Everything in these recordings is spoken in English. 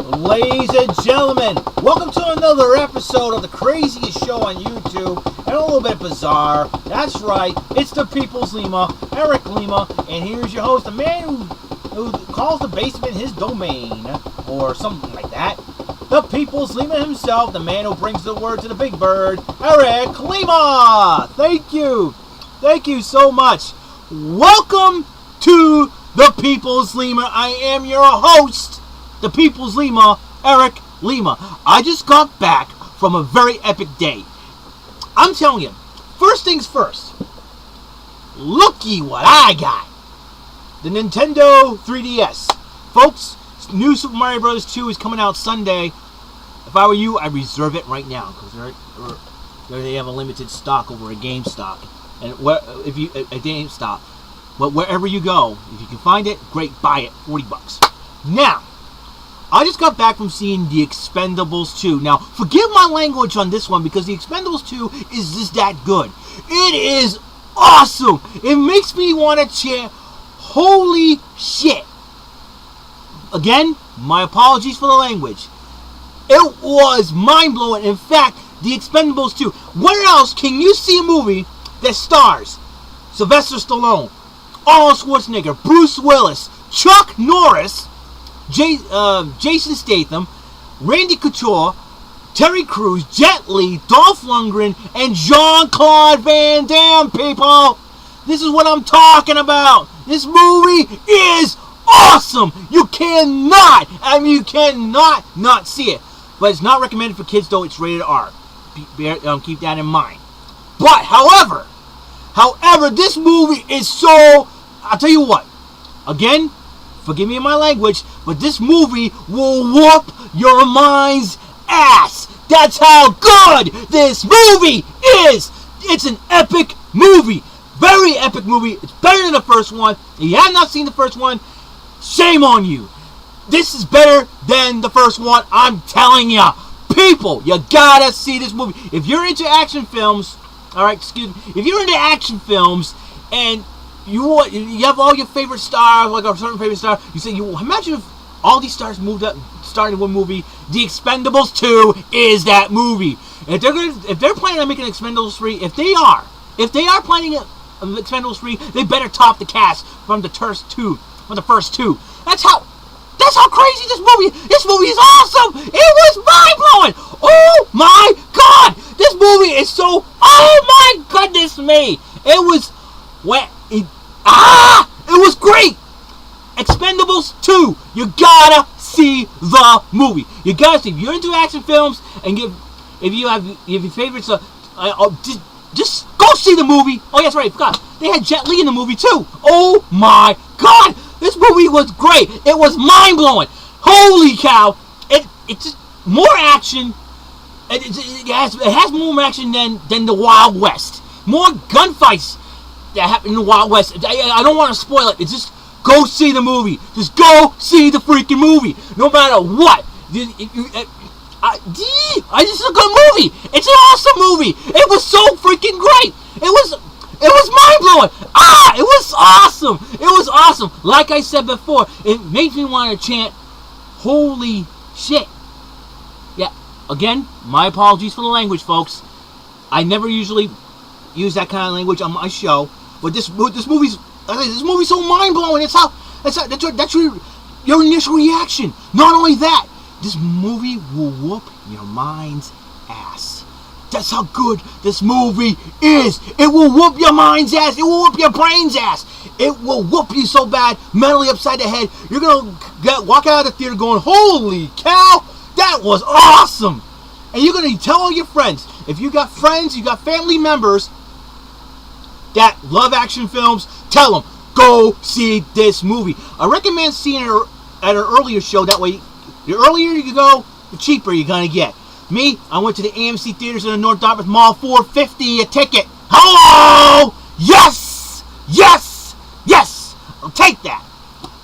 Ladies and gentlemen, welcome to another episode of the craziest show on YouTube, and a little bit bizarre. That's right, it's the People's Lima, Eric Lima, and here's your host, the man who calls the basement his domain, or something like that. The People's Lima himself, the man who brings the word to the big bird, Eric Lima! Thank you so much. Welcome to the People's Lima. I am your host, the People's Lima, Eric Lima. I just got back from a very epic day. I'm telling you, first things first, looky what I got. The Nintendo 3DS. Folks, new Super Mario Bros. 2 is coming out Sunday. If I were you, I'd reserve it right now, because they have a limited stock over at GameStop. And at GameStop. But wherever you go, if you can find it, great, buy it, $40. Now, I just got back from seeing The Expendables 2. Now, forgive my language on this one, because The Expendables 2 is just that good. It is awesome. It makes me want to chant, holy shit. Again, my apologies for the language. It was mind-blowing. In fact, The Expendables 2. Where else can you see a movie that stars Sylvester Stallone, Arnold Schwarzenegger, Bruce Willis, Chuck Norris, Jason Statham, Randy Couture, Terry Crews, Jet Li, Dolph Lundgren, and Jean-Claude Van Damme, people! This is what I'm talking about! This movie is awesome! You cannot not see it. But it's not recommended for kids, though. It's rated R. Keep that in mind. But, however, this movie is so... I'll tell you what. Again, forgive me in my language, but this movie will whoop your mind's ass. That's how good this movie is. It's an epic movie. Very epic movie. It's better than the first one. If you have not seen the first one, shame on you. This is better than the first one. I'm telling ya. People, you gotta see this movie. If you're into action films, alright, if you're into action films and you have all your favorite stars, like a certain favorite star, you say, imagine if all these stars started in one movie. The Expendables 2 is that movie. If they're planning on making Expendables 3, if they are planning on Expendables 3, they better top the cast from the first two. That's how crazy this movie is awesome. It was mind-blowing. Oh my god, this movie is so, oh my goodness me. It was great. Expendables 2. You gotta see the movie. You gotta see. If you're into action films and if you have your favorites, just go see the movie. Oh, yes, right. I forgot. They had Jet Li in the movie too. Oh my god, this movie was great. It was mind blowing. Holy cow! It's just more action. It has more action than the Wild West. More gunfights that happen in the Wild West. I don't want to spoil it. It's just go see the movie. Just go see the freaking movie. No matter what. It's a good movie. It's an awesome movie. It was so freaking great. It was mind blowing. It was awesome. It was awesome. Like I said before, it makes me want to chant, holy shit. Yeah. Again, my apologies for the language, folks. I never usually use that kind of language on my show, but this movie's so mind blowing. That's your initial reaction. Not only that, this movie will whoop your mind's ass. That's how good this movie is. It will whoop your mind's ass. It will whoop your brain's ass. It will whoop you so bad, mentally upside the head. You're gonna walk out of the theater going, holy cow, that was awesome. And you're gonna tell all your friends. If you got friends, you got family members that love action films, tell them, go see this movie. I recommend seeing it at an earlier show. That way, the earlier you go, the cheaper you're gonna get. Me, I went to the AMC theaters in the North Dartmouth Mall, $4.50 a ticket. Hello! Yes! Yes! Yes! I'll take that.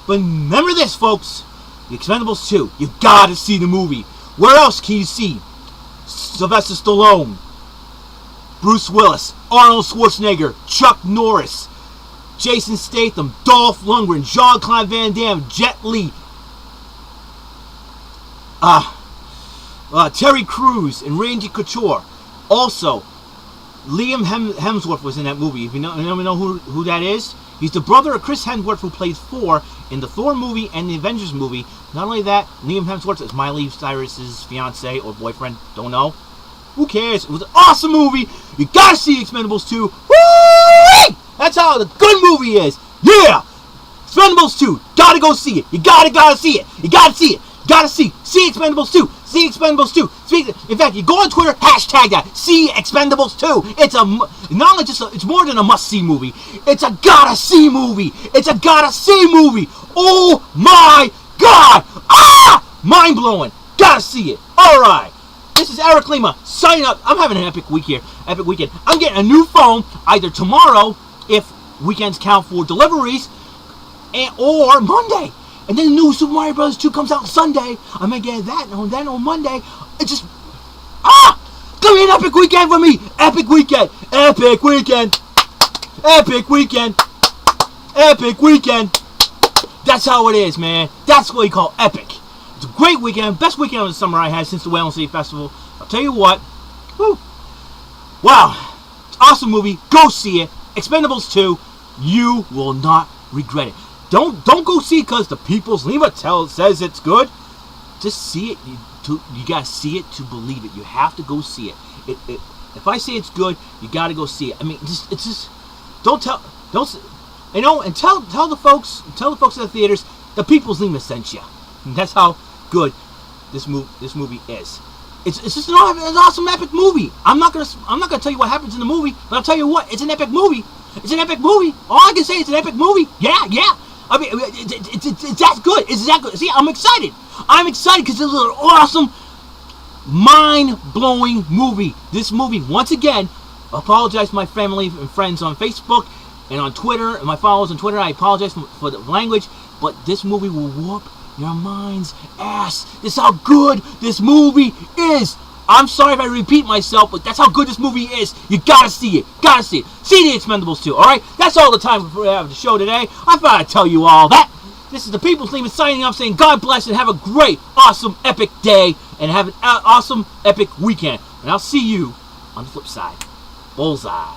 But remember this, folks. The Expendables 2. You gotta see the movie. Where else can you see Sylvester Stallone, Bruce Willis, Arnold Schwarzenegger, Chuck Norris, Jason Statham, Dolph Lundgren, Jean-Claude Van Damme, Jet Li, Terry Crews and Randy Couture. Also, Liam Hemsworth was in that movie. If you know who that is, he's the brother of Chris Hemsworth, who plays Thor in the Thor movie and the Avengers movie. Not only that, Liam Hemsworth is Miley Cyrus's fiance or boyfriend. Don't know. Who cares? It was an awesome movie. You gotta see Expendables 2. Woo! That's how the good movie is. Yeah! Expendables 2. Gotta go see it. You gotta see it. You gotta see it. Gotta see Expendables 2. See Expendables 2. In fact, you go on Twitter, hashtag that. See Expendables 2. It's not only just it's more than a must-see movie. It's a gotta-see movie. It's a gotta-see movie. Oh my God! Ah! Mind-blowing. Gotta see it. All right. This is Eric Lima signing up. I'm having an epic week here. Epic weekend. I'm getting a new phone either tomorrow, if weekends count for deliveries, or Monday. And then the new Super Mario Bros. 2 comes out Sunday. I might get that, and then on Monday, it's just, gonna be an epic weekend for me. Epic weekend. Epic weekend. Epic weekend. Epic weekend. That's how it is, man. That's what we call epic. It's a great weekend. Best weekend of the summer I had since the Whale City Festival. I'll tell you what. Woo. Wow. It's an awesome movie. Go see it. Expendables 2. You will not regret it. Don't go see it because the People's Lima says it's good. Just see it. You gotta see it to believe it. You have to go see it. If I say it's good, you gotta go see it. I mean, it's just and tell the folks at the theaters the People's Lima sent you. And that's how good this movie is. It's just an awesome epic movie. I'm not gonna tell you what happens in the movie, but I'll tell you what, it's an epic movie. It's an epic movie. All I can say is an epic movie. Yeah. I mean, it's that good. It's that good. See, I'm excited. I'm excited because it's an awesome, mind-blowing movie. This movie, once again, I apologize to my family and friends on Facebook and on Twitter, and my followers on Twitter. I apologize for the language, but this movie will whoop your mind's ass. This is how good this movie is. I'm sorry if I repeat myself, but that's how good this movie is. You gotta see it. Gotta see it. See the Expendables 2, alright? That's all the time we have the show today. I thought I'd tell you all that. This is the People's Lima signing off, saying God bless and have a great, awesome, epic day, and have an awesome, epic weekend. And I'll see you on the flip side. Bullseye.